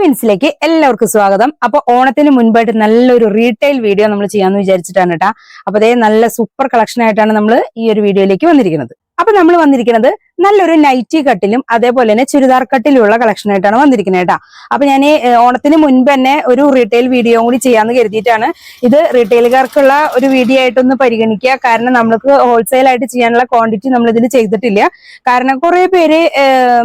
മിനിറ്റ്സിലേക്ക് എല്ലാവർക്കും സ്വാഗതം. അപ്പൊ ഓണത്തിന് മുൻപായിട്ട് നല്ലൊരു റീറ്റെയിൽ വീഡിയോ നമ്മൾ ചെയ്യാന്ന് വിചാരിച്ചിട്ടാണ് കേട്ടാ. അപ്പൊ അതേ നല്ല സൂപ്പർ കളക്ഷൻ ആയിട്ടാണ് നമ്മൾ ഈ ഒരു വീഡിയോയിലേക്ക് വന്നിരിക്കുന്നത്. അപ്പൊ നമ്മൾ വന്നിരിക്കുന്നത് നല്ലൊരു നൈറ്റി കട്ടിലും അതേപോലെ തന്നെ ചുരിദാർ കട്ടിലുള്ള കളക്ഷൻ ആയിട്ടാണ് വന്നിരിക്കുന്നത് കേട്ടാ. അപ്പൊ ഞാൻ ഓണത്തിന് മുൻപ് തന്നെ ഒരു റീറ്റെയിൽ വീഡിയോ കൂടി ചെയ്യാന്ന് കരുതിയിട്ടാണ്. ഇത് റീറ്റെയിലുകാർക്കുള്ള ഒരു വീഡിയോ ആയിട്ടൊന്ന് പരിഗണിക്കുക. കാരണം നമ്മൾക്ക് ഹോൾസെയിൽ ആയിട്ട് ചെയ്യാനുള്ള ക്വാണ്ടിറ്റി നമ്മൾ ഇതിൽ ചെയ്തിട്ടില്ല. കാരണം കുറെ പേര്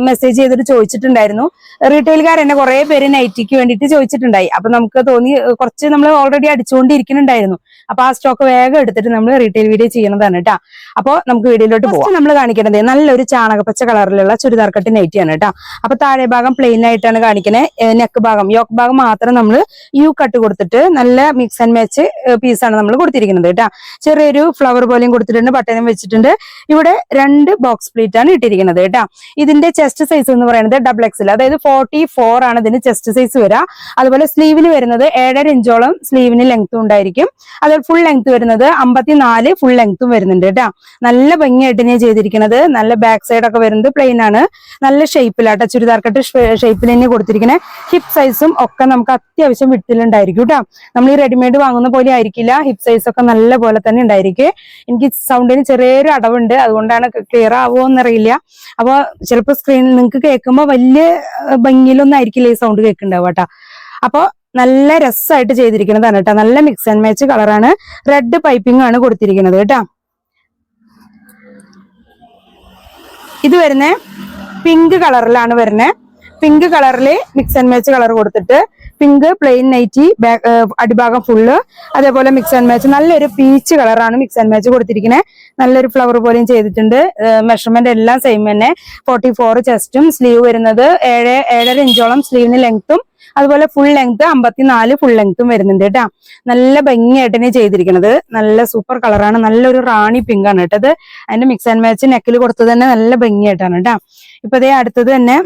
മെസ്സേജ് ചെയ്തിട്ട് ചോദിച്ചിട്ടുണ്ടായിരുന്നു. റീറ്റെയിലുകാർ തന്നെ കുറെ പേര് നൈറ്റിക്ക് വേണ്ടിയിട്ട് ചോദിച്ചിട്ടുണ്ടായി. അപ്പൊ നമുക്ക് തോന്നി കുറച്ച് നമ്മൾ ഓൾറെഡി അടിച്ചുകൊണ്ടിരിക്കുന്നുണ്ടായിരുന്നു. അപ്പൊ ആ സ്റ്റോക്ക് വേഗം എടുത്തിട്ട് നമ്മൾ റീറ്റെയിൽ വീഡിയോ ചെയ്യുന്നതാണ് കേട്ടാ. അപ്പൊ നമുക്ക് വീഡിയോയിലോട്ട് പോകാം. നമ്മൾ കാണിക്കുന്നത് നല്ലൊരു ചാണകപ്പച്ച കളറിലുള്ള ചുരിദാർ കട്ട് നൈറ്റിയാണ് കേട്ടോ. അപ്പൊ താഴെ ഭാഗം പ്ലെയിൻ ആയിട്ടാണ് കാണിക്കുന്നത്. നെക്ക് ഭാഗം യോക്ക് ഭാഗം മാത്രം നമ്മൾ യു കട്ട് കൊടുത്തിട്ട് നല്ല മിക്സ് ആൻഡ് മാച്ച് പീസാണ് നമ്മൾ കൊടുത്തിരിക്കുന്നത് കേട്ടോ. ചെറിയൊരു ഫ്ലവർ പോലെയും കൊടുത്തിട്ടുണ്ട്, ബട്ടനും വെച്ചിട്ടുണ്ട്. ഇവിടെ 2 ബോക്സ് പ്ലീറ്റ് ആണ് ഇട്ടിരിക്കുന്നത് കേട്ടോ. ഇതിന്റെ ചെസ്റ്റ് സൈസ് എന്ന് പറയുന്നത് XXL, അതായത് 44 ആണ് ഇതിന് ചെസ്റ്റ് സൈസ് വരിക. അതുപോലെ സ്ലീവിന് വരുന്നത് 7.5 ഇഞ്ചോളം സ്ലീവിന് ലെങ്ത്തും ഉണ്ടായിരിക്കും. അതുപോലെ ഫുൾ ലെങ്ത് വരുന്നത് 54 ഫുൾ ലെങ്ത്തും വരുന്നുണ്ട് കേട്ടോ. നല്ല ഭംഗിയായിട്ട് ഞാൻ ചെയ്തിരിക്കുന്നത്. നല്ല ബാക്ക് സൈഡ് ഒക്കെ വരുന്നത് പ്ലെയിൻ ആണ്. നല്ല ഷേപ്പിലാട്ടോ, ചുരിദാർ കട്ട് ഷേപ്പിൽ തന്നെ കൊടുത്തിരിക്കുന്നത്. ഹിപ്പ് സൈസും ഒക്കെ നമുക്ക് അത്യാവശ്യം വിട്ടിലുണ്ടായിരിക്കും കേട്ടോ. നമ്മൾ ഈ റെഡിമെയ്ഡ് വാങ്ങുന്ന പോലെ ആയിരിക്കില്ല. ഹിപ്പ് സൈസ് ഒക്കെ നല്ല പോലെ തന്നെ ഉണ്ടായിരിക്കും. എനിക്ക് സൗണ്ടിന് ചെറിയൊരു അടവുണ്ട്, അതുകൊണ്ടാണ് ക്ലിയർ ആവുമോ എന്നറിയില്ല. അപ്പൊ ചിലപ്പോൾ സ്ക്രീനിൽ നിങ്ങൾക്ക് കേൾക്കുമ്പോൾ വലിയ ഭംഗിയിലൊന്നും ആയിരിക്കില്ല ഈ സൗണ്ട് കേൾക്കുന്നുണ്ടാവും കേട്ടോ. അപ്പൊ നല്ല രസമായിട്ട് ചെയ്തിരിക്കുന്നതാണ് കേട്ടോ. നല്ല മിക്സ് ആൻഡ് മാച്ച് കളറാണ്. റെഡ് പൈപ്പിംഗ് ആണ് കൊടുത്തിരിക്കുന്നത് കേട്ടോ. ഇത് വരുന്ന പിങ്ക് കളറിലാണ് വരുന്നത്. പിങ്ക് കളറിൽ മിക്സ് ആൻഡ് മാച്ച് കളർ കൊടുത്തിട്ട് പിങ്ക് പ്ലെയിൻ നൈറ്റി അടിഭാഗം ഫുള്ള്, അതേപോലെ മിക്സ് ആൻഡ് മാച്ച് നല്ലൊരു പീച്ച് കളറാണ് മിക്സ് ആൻഡ് മാച്ച് കൊടുത്തിരിക്കുന്നത്. നല്ലൊരു ഫ്ലവർ പോലെയും ചെയ്തിട്ടുണ്ട്. മെഷർമെന്റ് എല്ലാം സെയിം തന്നെ. 44 ചെസ്റ്റും സ്ലീവ് വരുന്നത് 7.5 ഇഞ്ചോളം സ്ലീവിന് ലെങ്ത്തും, അതുപോലെ ഫുൾ ലെങ്ത് 54 ഫുൾ ലെങ്ത്തും വരുന്നുണ്ട് കേട്ടോ. നല്ല ഭംഗിയായിട്ട് തന്നെ ചെയ്തിരിക്കുന്നത്. നല്ല സൂപ്പർ കളറാണ്. നല്ലൊരു റാണി പിങ്ക് ആണ് കേട്ടത്. അതിന്റെ മിക്സ് ആൻഡ് മാച്ച് നെക്കിൽ കൊടുത്തത് തന്നെ നല്ല ഭംഗിയായിട്ടാണ് കേട്ടോ. ഇപ്പൊ അതേ അടുത്തത് തന്നെ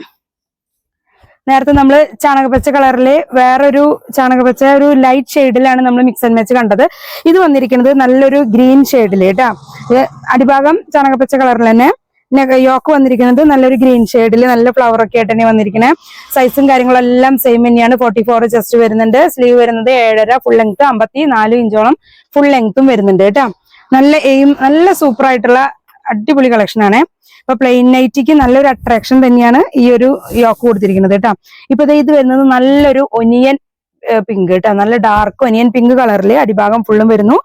നേരത്തെ നമ്മൾ ചാണകപ്പച്ച കളറില് വേറൊരു ചാണകപ്പച്ച ഒരു ലൈറ്റ് ഷെയ്ഡിലാണ് നമ്മൾ മിക്സ് ആൻഡ് മാച്ച് കണ്ടത്. ഇത് വന്നിരിക്കുന്നത് നല്ലൊരു ഗ്രീൻ ഷെയ്ഡില് കേട്ടോ. അടിഭാഗം ചാണകപ്പച്ച കളറിൽ തന്നെ യോക്ക് വന്നിരിക്കുന്നത് നല്ലൊരു ഗ്രീൻ ഷെയ്ഡിൽ നല്ല ഫ്ലവർ ഒക്കെ ആയിട്ട് തന്നെ വന്നിരിക്കുന്നത്. സൈസും കാര്യങ്ങളെല്ലാം സെയിം തന്നെയാണ്. 44 ചെസ്റ്റ് വരുന്നുണ്ട്. സ്ലീവ് വരുന്നത് 7.5 ഫുൾ ലെങ്ത് 54 ഇഞ്ചോളം ഫുൾ ലെങ്ത്തും വരുന്നുണ്ട് കേട്ടോ. നല്ല സൂപ്പർ ആയിട്ടുള്ള അടിപൊളി കളക്ഷൻ ആണ്. ഇപ്പൊ പ്ലെയിൻ നൈറ്റിക്ക് നല്ലൊരു അട്രാക്ഷൻ തന്നെയാണ് ഈ ഒരു യോക്ക് കൊടുത്തിരിക്കുന്നത് കേട്ടോ. ഇപ്പൊ ഇത് വരുന്നത് നല്ലൊരു ഒനിയൻ പിങ്ക് കേട്ടോ. നല്ല ഡാർക്ക് ഒനിയൻ പിങ്ക് കളറിൽ അടിഭാഗം ഫുള്ളും വരുന്നു.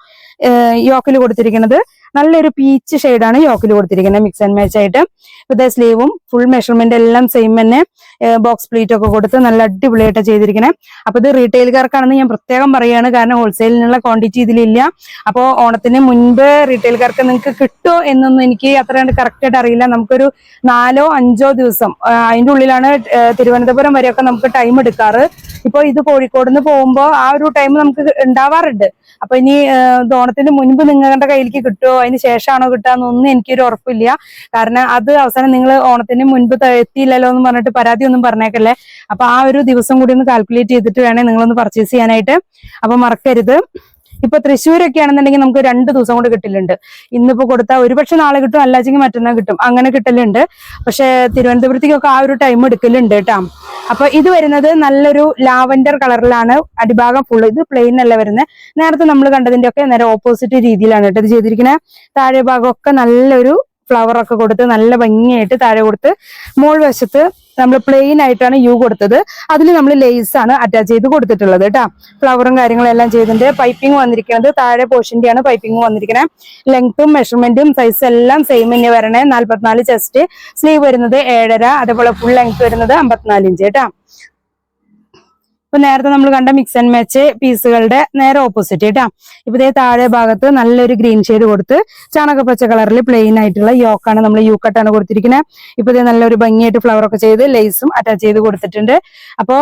യോക്കിൽ കൊടുത്തിരിക്കുന്നത് നല്ലൊരു പീച്ച് ഷെയ്ഡാണ് യോക്കിൽ കൊടുത്തിരിക്കുന്നത് മിക്സ് ആൻഡ് മാച്ച് ആയിട്ട്. ഇപ്പൊ സ്ലീവും ഫുൾ മെഷർമെന്റ് എല്ലാം സെയിം തന്നെ. ബോക്സ് പ്ലീറ്റ് ഒക്കെ കൊടുത്ത് നല്ല അടിപൊളിയായിട്ട് ചെയ്തിരിക്കണേ. അപ്പൊ ഇത് റീറ്റെയിൽക്കാർക്കാണെന്ന് ഞാൻ പ്രത്യേകം പറയുകയാണ്. കാരണം ഹോൾസെയിലിനുള്ള ക്വാണ്ടിറ്റി ഇതിലില്ല. അപ്പോൾ ഓണത്തിന് മുൻപ് റീറ്റെയിൽക്കാർക്ക് നിങ്ങൾക്ക് കിട്ടുമോ എന്നൊന്നും എനിക്ക് അത്ര കറക്റ്റ് ആയിട്ട് അറിയില്ല. നമുക്കൊരു 4-5 ദിവസം അതിന്റെ ഉള്ളിലാണ് തിരുവനന്തപുരം വരെയൊക്കെ നമുക്ക് ടൈം എടുക്കാറ്. ഇപ്പൊ ഇത് കോഴിക്കോട് നിന്ന് പോകുമ്പോൾ ആ ഒരു ടൈം നമുക്ക് ഉണ്ടാവാറുണ്ട്. അപ്പൊ ഇനി ഓണത്തിന് മുൻപ് നിങ്ങളുടെ കയ്യിലേക്ക് കിട്ടുമോ അതിന് ശേഷമാണോ കിട്ടാന്നൊന്നും എനിക്കൊരു ഉറപ്പില്ല. കാരണം അത് അവസാനം നിങ്ങൾ ഓണത്തിന് മുൻപ് എത്തിയില്ലല്ലോ എന്ന് പറഞ്ഞിട്ട് പരാതി ഒന്നും പറഞ്ഞേക്കല്ലേ. അപ്പൊ ആ ഒരു ദിവസം കൂടി ഒന്ന് കാൽക്കുലേറ്റ് ചെയ്തിട്ട് വേണേ നിങ്ങളൊന്ന് പർച്ചേസ് ചെയ്യാനായിട്ട്. അപ്പൊ മറക്കരുത്. ഇപ്പൊ തൃശ്ശൂരൊക്കെ ആണെന്നുണ്ടെങ്കിൽ നമുക്ക് 2 ദിവസം കൊണ്ട് കിട്ടലുണ്ട്. ഇന്നിപ്പോ കൊടുത്താൽ ഒരുപക്ഷെ നാളെ കിട്ടും, അല്ലാച്ചെങ്കിൽ മറ്റന്നാൾ കിട്ടും, അങ്ങനെ കിട്ടലുണ്ട്. പക്ഷെ തിരുവനന്തപുരത്തേക്കൊക്കെ ആ ഒരു ടൈം എടുക്കലുണ്ട് കേട്ടോ. അപ്പൊ ഇത് വരുന്നത് നല്ലൊരു ലാവൻഡർ കളറിലാണ്. അടിഭാഗം ഫുള്ള് ഇത് പ്ലെയിൻ അല്ല വരുന്നത്. നേരത്തെ നമ്മൾ കണ്ടതിന്റെ ഒക്കെ നേരെ ഓപ്പോസിറ്റ് രീതിയിലാണ് കേട്ടോ ഇത് ചെയ്തിരിക്കുന്നത്. താഴെ ഭാഗമൊക്കെ നല്ലൊരു ഫ്ലവർ ഒക്കെ കൊടുത്ത് നല്ല ഭംഗിയായിട്ട് താഴെ കൊടുത്ത് മോൾ വശത്ത് നമ്മൾ പ്ലെയിൻ ആയിട്ടാണ് യു കൊടുത്തത്. അതിൽ നമ്മൾ ലേസ് ആണ് അറ്റാച്ച് ചെയ്ത് കൊടുത്തിട്ടുള്ളത് കേട്ടോ. ഫ്ലവറും കാര്യങ്ങളും എല്ലാം ചെയ്തിട്ടുണ്ട്. പൈപ്പിംഗ് വന്നിരിക്കുന്നത് താഴെ പോർഷന്റെ ആണ് പൈപ്പിംഗ് വന്നിരിക്കുന്നത്. ലെങ്ത്തും മെഷർമെന്റും സൈസ് എല്ലാം സെയിം തന്നെ വരണേ. 44 ചെസ്റ്റ്, സ്ലീവ് വരുന്നത് 7.5, അതേപോലെ ഫുൾ ലെങ്ത് വരുന്നത് 54 ഇഞ്ച് കേട്ടോ. ഇപ്പൊ നേരത്തെ നമ്മൾ കണ്ട മിക്സ് ആൻഡ് മാച്ച് പീസുകളുടെ നേരെ ഓപ്പോസിറ്റ് കേട്ടോ. ഇപ്പൊ ഇതേ താഴെ ഭാഗത്ത് നല്ലൊരു ഗ്രീൻ ഷെയ്ഡ് കൊടുത്ത് ചാണകപ്പച്ച കളറിൽ പ്ലെയിൻ ആയിട്ടുള്ള യോക്കാണ് നമ്മൾ യു കട്ടാണ് കൊടുത്തിരിക്കുന്നത്. ഇപ്പൊ ഇതേ നല്ലൊരു ഭംഗിയായിട്ട് ഫ്ലവർ ഒക്കെ ചെയ്ത് ലേസും അറ്റാച്ച് ചെയ്ത് കൊടുത്തിട്ടുണ്ട്. അപ്പോ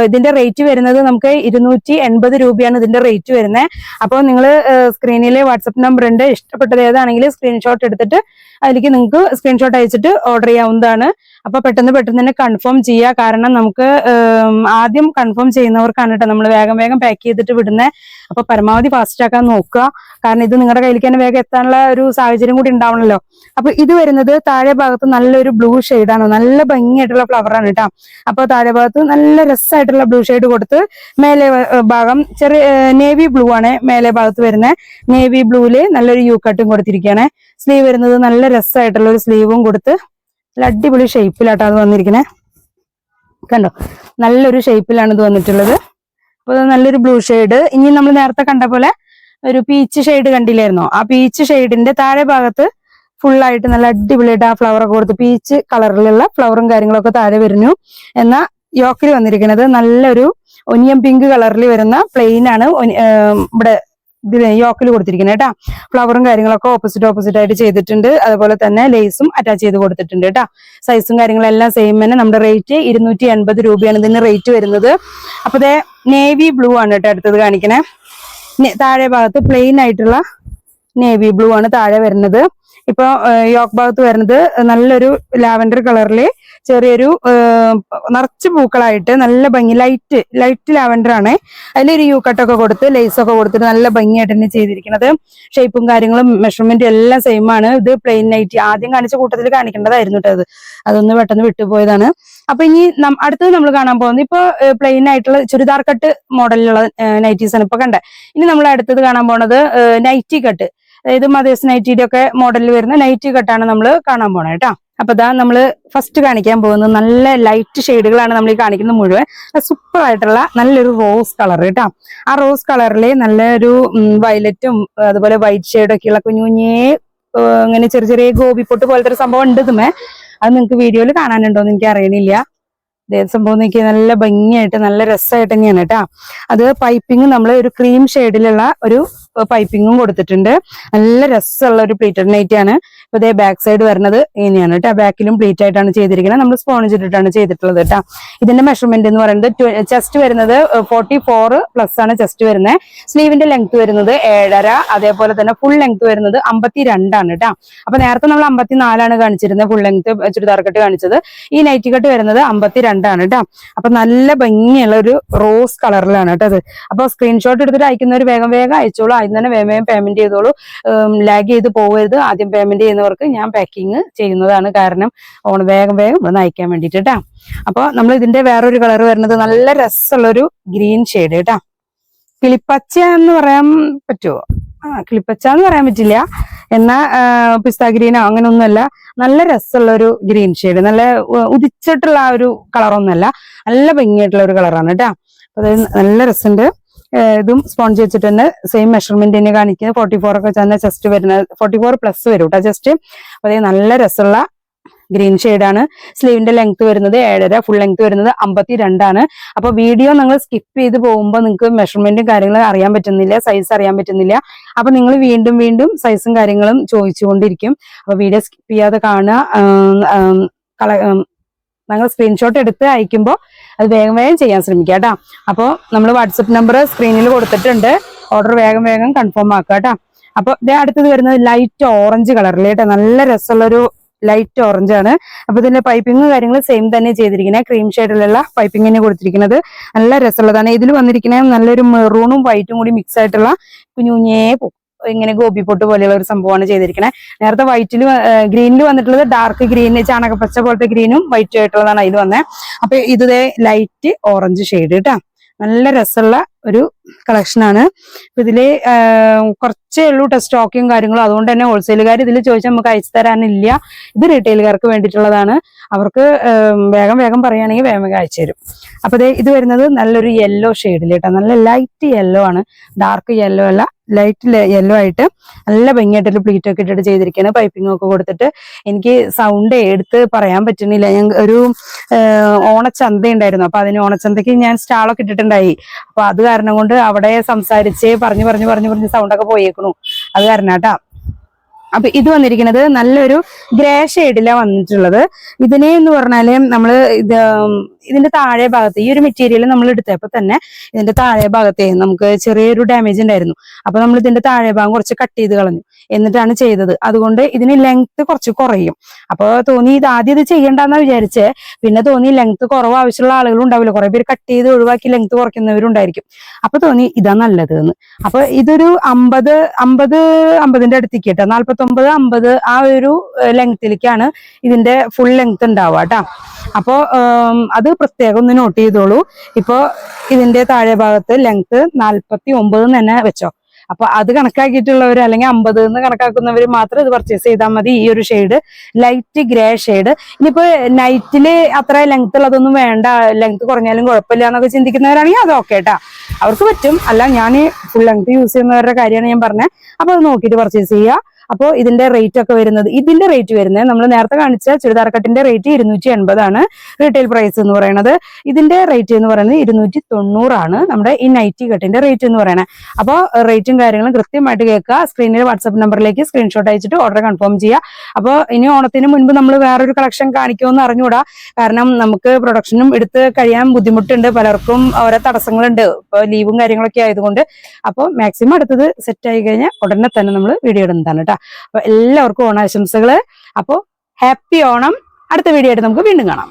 ഇതിന്റെ റേറ്റ് വരുന്നത് നമുക്ക് 280 രൂപയാണ് ഇതിന്റെ റേറ്റ് വരുന്നത്. അപ്പോൾ നിങ്ങൾ സ്ക്രീനിൽ വാട്സപ്പ് നമ്പർ ഉണ്ട്. ഇഷ്ടപ്പെട്ടത് ഏതാണെങ്കിൽ സ്ക്രീൻഷോട്ട് എടുത്തിട്ട് അതിലേക്ക് നിങ്ങൾക്ക് സ്ക്രീൻഷോട്ട് അയച്ചിട്ട് ഓർഡർ ചെയ്യാവുന്നതാണ്. അപ്പൊ പെട്ടെന്ന് തന്നെ കൺഫേം ചെയ്യുക. കാരണം നമുക്ക് ആദ്യം കൺഫേം ചെയ്യുന്നവർക്കാണ് കേട്ടോ നമ്മൾ വേഗം പാക്ക് ചെയ്തിട്ട് വിടുന്നത്. അപ്പൊ പരമാവധി ഫാസ്റ്റ് ആക്കാൻ നോക്കുക. കാരണം ഇത് നിങ്ങളുടെ കയ്യിലേക്ക് തന്നെ വേഗം എത്താനുള്ള ഒരു സാഹചര്യം കൂടി ഉണ്ടാവണല്ലോ. അപ്പൊ ഇത് വരുന്നത് താഴെ ഭാഗത്ത് നല്ലൊരു ബ്ലൂ ഷെയ്ഡാണ്, നല്ല ഭംഗിയായിട്ടുള്ള ഫ്ലവർ ആണ് കേട്ടോ. അപ്പൊ താഴെ ഭാഗത്ത് നല്ല രസമായിട്ടുള്ള ബ്ലൂ ഷെയ്ഡ് കൊടുത്ത് മേലെ ഭാഗം ചെറിയ നേവി ബ്ലൂ ആണ് മേലെ ഭാഗത്ത് വരുന്നത്. നേവി ബ്ലൂവില് നല്ലൊരു യു കട്ടും കൊടുത്തിരിക്കുകയാണ്. സ്ലീവ് വരുന്നത് നല്ല രസമായിട്ടുള്ള ഒരു സ്ലീവും കൊടുത്ത് നല്ല അടിപൊളി ഷേപ്പിലാട്ടോ അത് വന്നിരിക്കുന്നത്. കണ്ടോ, നല്ലൊരു ഷേപ്പിലാണ് ഇത് വന്നിട്ടുള്ളത്. അപ്പൊ നല്ലൊരു ബ്ലൂ ഷെയ്ഡ്. ഇനി നമ്മൾ നേരത്തെ കണ്ട പോലെ ഒരു പീച്ച് ഷെയ്ഡ് കണ്ടില്ലായിരുന്നോ, ആ പീച്ച് ഷെയ്ഡിന്റെ താഴെ ഭാഗത്ത് ഫുള്ളായിട്ട് നല്ല അടിപൊളിയായിട്ട് ആ ഫ്ലവർ ഒക്കെ കൊടുത്ത് പീച്ച് കളറിലുള്ള ഫ്ലവറും കാര്യങ്ങളൊക്കെ താഴെ വരുന്നു. എന്നാൽ യോക്കിൽ വന്നിരിക്കുന്നത് നല്ലൊരു ഒനിയൻ പിങ്ക് കളറിൽ വരുന്ന പ്ലെയിൻ ആണ് ഇവിടെ ഇത് യോക്കിൽ കൊടുത്തിരിക്കുന്നത് കേട്ടാ. ഫ്ലവറും കാര്യങ്ങളൊക്കെ ഓപ്പോസിറ്റ് ആയിട്ട് ചെയ്തിട്ടുണ്ട്. അതുപോലെ തന്നെ ലേസും അറ്റാച്ച് ചെയ്ത് കൊടുത്തിട്ടുണ്ട് കേട്ടാ. സൈസും കാര്യങ്ങളെല്ലാം സെയിം തന്നെ. നമ്മുടെ റേറ്റ് 280 രൂപയാണ് ഇതിന് റേറ്റ് വരുന്നത്. അപ്പൊ ഇതേ നേവി ബ്ലൂ ആണ് കേട്ടോ അടുത്തത് കാണിക്കണേ. താഴെ ഭാഗത്ത് പ്ലെയിൻ ആയിട്ടുള്ള നേവി ബ്ലൂ ആണ് താഴെ വരുന്നത്. ഇപ്പൊ യോക്ക് ഭാഗത്ത് വരുന്നത് നല്ലൊരു ലാവൻഡർ കളറില് ചെറിയൊരു നിറച്ച് പൂക്കളായിട്ട് നല്ല ഭംഗി ലൈറ്റ് ലാവൻഡർ ആണ്. അതിലൊരു യു കട്ടൊക്കെ കൊടുത്ത് ലേസൊക്കെ കൊടുത്തിട്ട് നല്ല ഭംഗിയായിട്ട് തന്നെ ചെയ്തിരിക്കുന്നത്. ഷേപ്പും കാര്യങ്ങളും മെഷർമെന്റും എല്ലാം സെയിം ആണ്. ഇത് പ്ലെയിൻ നൈറ്റി ആദ്യം കാണിച്ച കൂട്ടത്തിൽ കാണിക്കേണ്ടതായിരുന്നു കേട്ടോ. അതൊന്ന് പെട്ടെന്ന് വിട്ടുപോയതാണ്. അപ്പൊ ഇനി അടുത്തത് നമ്മൾ കാണാൻ പോകുന്നത് ഇപ്പൊ പ്ലെയിൻ ആയിട്ടുള്ള ചുരിദാർ കട്ട് മോഡലിലുള്ള നൈറ്റീസ് ആണ് ഇപ്പൊ കണ്ടത്. ഇനി നമ്മൾ അടുത്തത് കാണാൻ പോണത് നൈറ്റി കട്ട്, അതായത് മദേഴ്സ് നൈറ്റിയുടെ ഒക്കെ മോഡലിൽ വരുന്ന നൈറ്റി കട്ടാണ് നമ്മൾ കാണാൻ പോണത് കേട്ടോ. അപ്പൊ ഇതാ നമ്മള് ഫസ്റ്റ് കാണിക്കാൻ പോകുന്നത് നല്ല ലൈറ്റ് ഷെയ്ഡുകളാണ് നമ്മൾ ഈ കാണിക്കുന്നത് മുഴുവൻ. സൂപ്പർ ആയിട്ടുള്ള നല്ലൊരു റോസ് കളർ കേട്ടോ. ആ റോസ് കളറില് നല്ലൊരു വയലറ്റും അതുപോലെ വൈറ്റ് ഷെയ്ഡൊക്കെയുള്ള കുഞ്ഞുഞ്ഞേ ഇങ്ങനെ ചെറിയ ഗോപിപ്പൊട്ട് പോലത്തെ ഒരു സംഭവം ഉണ്ട് ഇതുമേ. അത് നിങ്ങൾക്ക് വീഡിയോയിൽ കാണാനുണ്ടോന്ന് എനിക്ക് അറിയണില്ല. ഇതേ സംഭവം നോക്കി നല്ല ഭംഗിയായിട്ട് നല്ല രസമായിട്ട് തന്നെയാണ് കേട്ടോ. അത് പൈപ്പിംഗ് നമ്മൾ ഒരു ക്രീം ഷെയ്ഡിലുള്ള ഒരു പൈപ്പിങ്ങും കൊടുത്തിട്ടുണ്ട്. നല്ല രസമുള്ള ഒരു പ്ലീറ്റഡ് നൈറ്റി ആണ്. ഇപ്പൊ ഇതേ ബാക്ക് സൈഡ് വരുന്നത് ഇങ്ങനെയാണ് കേട്ടോ. ബാക്കിലും പ്ലീറ്റ് ആയിട്ടാണ് ചെയ്തിരിക്കുന്നത്. നമ്മൾ സ്പോഞ്ച് ഇട്ടിട്ടാണ് ചെയ്തിട്ടുള്ളത് കേട്ടോ. ഇതിന്റെ മെഷർമെന്റ് എന്ന് പറയുന്നത് ചെസ്റ്റ് വരുന്നത് 44+ ആണ് ചെസ്റ്റ് വരുന്നത്. സ്ലീവിന്റെ ലെങ്ത് വരുന്നത് 7.5. അതേപോലെ തന്നെ ഫുൾ ലെങ്ത് വരുന്നത് 52 ആണ് കേട്ടോ. അപ്പൊ നേരത്തെ നമ്മൾ 54 കാണിച്ചിരുന്നത് ഫുൾ ലെങ്ത് ചുരിദാർ കട്ട് കാണിച്ചത്. ഈ നൈറ്റി കട്ട് വരുന്നത് 52 ആണ് കേട്ടോ. അപ്പൊ നല്ല ഭംഗിയുള്ള ഒരു റോസ് കളറിലാണ് കേട്ടോ അത്. അപ്പൊ സ്ക്രീൻഷോട്ട് എടുത്തിട്ട് അയക്കുന്നവർ വേഗം അയച്ചോളൂ. ആദ്യം തന്നെ വേഗം പേയ്മെന്റ് ചെയ്തോളൂ. ലാഗ് ചെയ്ത് പോകരുത്. ആദ്യം പേയ്മെന്റ് ചെയ്യുന്നവർക്ക് ഞാൻ പാക്കിങ് ചെയ്യുന്നതാണ്. കാരണം വേഗം ഇവിടെ അയക്കാൻ വേണ്ടിട്ട് കേട്ടാ. അപ്പൊ നമ്മൾ ഇതിന്റെ വേറൊരു കളർ വരുന്നത് നല്ല രസമുള്ളൊരു ഗ്രീൻ ഷെയ്ഡ് കേട്ടാ. കിളിപ്പച്ച എന്ന് പറയാൻ പറ്റുമോ? കിളിപ്പച്ച എന്ന് പറയാൻ പറ്റില്ല. എന്നാ പിസ്ത ഗ്രീനോ അങ്ങനെ ഒന്നുമല്ല. നല്ല രസമുള്ള ഒരു ഗ്രീൻ ഷെയ്ഡ്, നല്ല ഉദിച്ചിട്ടുള്ള ആ ഒരു കളറൊന്നുമല്ല, നല്ല ഭംഗിയായിട്ടുള്ള ഒരു കളറാണ് കേട്ടാ. അപ്പൊ അത് നല്ല രസമുണ്ട്. ഇതും സ്പോഞ്ച് വെച്ചിട്ട് തന്നെ സെയിം മെഷർമെന്റ് തന്നെ കാണിക്കുന്നത്. 44 ഒക്കെ തന്നെ ചെസ്റ്റ് വരുന്നത് 44+ വരും കേട്ടോ ചെസ്റ്റ്. അപ്പൊ അതേ നല്ല രസമുള്ള ഗ്രീൻ ഷെയ്ഡാണ്. സ്ലീവിന്റെ ലെങ്ത് വരുന്നത് 7.5, ഫുൾ ലെങ്ത് വരുന്നത് 52 ആണ്. അപ്പൊ വീഡിയോ നിങ്ങൾ സ്കിപ്പ് ചെയ്ത് പോകുമ്പോൾ നിങ്ങൾക്ക് മെഷർമെന്റും കാര്യങ്ങളും അറിയാൻ പറ്റുന്നില്ല, സൈസ് അറിയാൻ പറ്റുന്നില്ല. അപ്പൊ നിങ്ങൾ വീണ്ടും സൈസും കാര്യങ്ങളും ചോദിച്ചുകൊണ്ടിരിക്കും. അപ്പൊ വീഡിയോ സ്കിപ്പ് ചെയ്യാതെ കാണുക. നിങ്ങൾ സ്ക്രീൻഷോട്ട് എടുത്ത് അയക്കുമ്പോൾ അത് വേഗം ചെയ്യാൻ ശ്രമിക്കുക കേട്ടോ. അപ്പോൾ നമ്മൾ വാട്സപ്പ് നമ്പർ സ്ക്രീനിൽ കൊടുത്തിട്ടുണ്ട്. ഓർഡർ വേഗം കൺഫേം ആക്കുക കേട്ടോ. അപ്പൊ ഇതേ അടുത്തത് വരുന്നത് ലൈറ്റ് ഓറഞ്ച് കളറിൽ കേട്ടോ. നല്ല രസമുള്ളൊരു ലൈറ്റ് ഓറഞ്ച് ആണ്. അപ്പൊ ഇതിന്റെ പൈപ്പിംഗ് കാര്യങ്ങൾ സെയിം തന്നെ ചെയ്തിരിക്കുന്നത്. ക്രീം ഷെയ്ഡിലുള്ള പൈപ്പിംഗ് തന്നെ കൊടുത്തിരിക്കുന്നത്. നല്ല രസമുള്ളതാണ്. ഇതിൽ വന്നിരിക്കുന്നത് നല്ലൊരു മെറൂണും വൈറ്റും കൂടി മിക്സ് ആയിട്ടുള്ള കുഞ്ഞുഞ്ഞേ ഇങ്ങനെ ഗോപി പൊട്ട് പോലെയുള്ള ഒരു സംഭവമാണ് ചെയ്തിരിക്കുന്നത്. നേരത്തെ ഗ്രീനിൽ വന്നിട്ടുള്ളത് ഡാർക്ക് ഗ്രീൻ, ചാണകപ്പച്ച പോലത്തെ ഗ്രീനും വൈറ്റും ആയിട്ടുള്ളതാണ് അതിൽ വന്നത്. അപ്പൊ ഇത് ലൈറ്റ് ഓറഞ്ച് ഷെയ്ഡ് കേട്ടോ. നല്ല രസമുള്ള ഒരു കളക്ഷനാണ്. ഇതില് കുറച്ചേ ഉള്ളൂ സ്റ്റോക്കും കാര്യങ്ങളും. അതുകൊണ്ട് തന്നെ ഹോൾസെയിലുകാർ ഇതിൽ ചോദിച്ചാൽ നമുക്ക് അയച്ചു തരാനില്ല. ഇത് റീറ്റെയിലുകാർക്ക് വേണ്ടിയിട്ടുള്ളതാണ്. അവർക്ക് വേഗം പറയുകയാണെങ്കിൽ വേഗം അയച്ചു തരും. അപ്പൊ ഇത് വരുന്നത് നല്ലൊരു യെല്ലോ ഷെയ്ഡിൽ കേട്ടോ. നല്ല ലൈറ്റ് യെല്ലോ ആണ്, ഡാർക്ക് യെല്ലോ അല്ല, ലൈറ്റ് യെല്ലോ ആയിട്ട് നല്ല ഭംഗിയായിട്ടൊരു പ്ലീറ്റ് ഒക്കെ ഇട്ടിട്ട് ചെയ്തിരിക്കുകയാണ്. പൈപ്പിംഗ് ഒക്കെ കൊടുത്തിട്ട് എനിക്ക് സൗണ്ട് എടുത്ത് പറയാൻ പറ്റുന്നില്ല. ഞാൻ ഒരു ഓണച്ചന്ത ഉണ്ടായിരുന്നു. അപ്പൊ അതിന് ഓണച്ചന്തയ്ക്ക് ഞാൻ സ്റ്റാളൊക്കെ ഇട്ടിട്ടുണ്ടായി. അപ്പൊ അത് കാരണം കൊണ്ട് അവിടെ സംസാരിച്ച് പറഞ്ഞ് സൗണ്ടൊക്കെ പോയേക്കണു. അത് കാരണം കേട്ടാ. അപ്പൊ ഇത് വന്നിരിക്കുന്നത് നല്ലൊരു ഗ്രേ ഷെയ്ഡിലാണ് വന്നിട്ടുള്ളത്. ഇതിനെ എന്ന് പറഞ്ഞാല് നമ്മള് ഇതിന്റെ താഴെ ഭാഗത്ത് ഈ ഒരു മെറ്റീരിയൽ നമ്മൾ എടുത്തപ്പോൾ തന്നെ ഇതിന്റെ താഴെ ഭാഗത്തെ നമുക്ക് ചെറിയൊരു ഡാമേജ് ഉണ്ടായിരുന്നു. അപ്പൊ നമ്മൾ ഇതിന്റെ താഴെ ഭാഗം കുറച്ച് കട്ട് ചെയ്ത് കളഞ്ഞു, എന്നിട്ടാണ് ചെയ്തത്. അതുകൊണ്ട് ഇതിന് ലെങ്ത് കുറച്ച് കുറയും. അപ്പൊ തോന്നി ഇത് ആദ്യം ഇത് ചെയ്യണ്ടെന്നാ വിചാരിച്ചേ. പിന്നെ തോന്നി ലെങ്ത് കുറവ് ആവശ്യമുള്ള ആളുകളും ഉണ്ടാവില്ല, കുറെ പേര് കട്ട് ചെയ്ത് ഒഴിവാക്കി ലെങ്ത് കുറയ്ക്കുന്നവരുണ്ടായിരിക്കും. അപ്പൊ തോന്നി ഇതാ നല്ലത് എന്ന്. അപ്പൊ ഇതൊരു 50-50ന്റെ അടുത്തേക്ക് കേട്ടോ, 49-50 ആ ഒരു ലെങ്ത്തിലേക്കാണ് ഇതിന്റെ ഫുൾ ലെങ്ത് ഉണ്ടാവുക കേട്ടോ. അപ്പോ അത് പ്രത്യേകം ഒന്ന് നോട്ട് ചെയ്തോളൂ. ഇപ്പൊ ഇതിന്റെ താഴെ ഭാഗത്ത് ലെങ്ത് 49 തന്നെ വെച്ചോ. അപ്പൊ അത് കണക്കാക്കിയിട്ടുള്ളവർ അല്ലെങ്കിൽ 50 എന്ന് കണക്കാക്കുന്നവർ മാത്രം ഇത് പർച്ചേസ് ചെയ്താൽ മതി. ഈ ഒരു ഷെയ്ഡ് ലൈറ്റ് ഗ്രേ ഷെയ്ഡ്. ഇനിയിപ്പോ നൈറ്റില് അത്ര ലെങ്ത് ഉള്ളതൊന്നും വേണ്ട, ലെങ്ത് കുറഞ്ഞാലും കുഴപ്പമില്ല എന്നൊക്കെ ചിന്തിക്കുന്നവരാണെങ്കിൽ അത് ഓക്കെ കേട്ടാ, അവർക്ക് പറ്റും. അല്ല, ഞാൻ ഫുൾ ലെങ്ത് യൂസ് ചെയ്യുന്നവരുടെ കാര്യമാണ് ഞാൻ പറഞ്ഞത്. അപ്പൊ അത് നോക്കിയിട്ട് പർച്ചേസ് ചെയ്യുക. അപ്പോൾ ഇതിന്റെ റേറ്റ് ഒക്കെ വരുന്നത്, ഇതിന്റെ റേറ്റ് വരുന്നത് നമ്മൾ നേരത്തെ കാണിച്ച ചുരിദാർ കട്ടിന്റെ റേറ്റ് 280 ആണ് റീറ്റെയിൽ പ്രൈസ് എന്ന് പറയുന്നത്. ഇതിന്റെ റേറ്റ് എന്ന് പറയുന്നത് 290 ആണ് നമ്മുടെ ഈ നൈറ്റി കട്ടിന്റെ റേറ്റ് എന്ന് പറയുന്നത്. അപ്പോൾ റേറ്റും കാര്യങ്ങളും കൃത്യമായിട്ട് കേൾക്കുക. സ്ക്രീനിൽ വാട്സ്ആപ്പ് നമ്പറിലേക്ക് സ്ക്രീൻഷോട്ട് അയച്ചിട്ട് ഓർഡർ കൺഫേം ചെയ്യുക. അപ്പോൾ ഇനി ഓണത്തിന് മുൻപ് നമ്മൾ വേറൊരു കളക്ഷൻ കാണിക്കുമെന്ന് അറിഞ്ഞുകൂടാ, കാരണം നമുക്ക് പ്രൊഡക്ഷനും എടുത്ത് കഴിയാൻ ബുദ്ധിമുട്ടുണ്ട്, പലർക്കും ഓരോ തടസ്സങ്ങളുണ്ട്, ഇപ്പോൾ ലീവും കാര്യങ്ങളൊക്കെ ആയതുകൊണ്ട്. അപ്പോൾ മാക്സിമം അടുത്തത് സെറ്റ് ആയി കഴിഞ്ഞാൽ ഉടനെ തന്നെ നമ്മൾ വീഡിയോ ഇടുന്നതാണ് കേട്ടോ. അപ്പൊ എല്ലാവർക്കും ഓണാശംസകള്. അപ്പോ ഹാപ്പി ഓണം. അടുത്ത വീഡിയോ ആയിട്ട് നമുക്ക് വീണ്ടും കാണാം.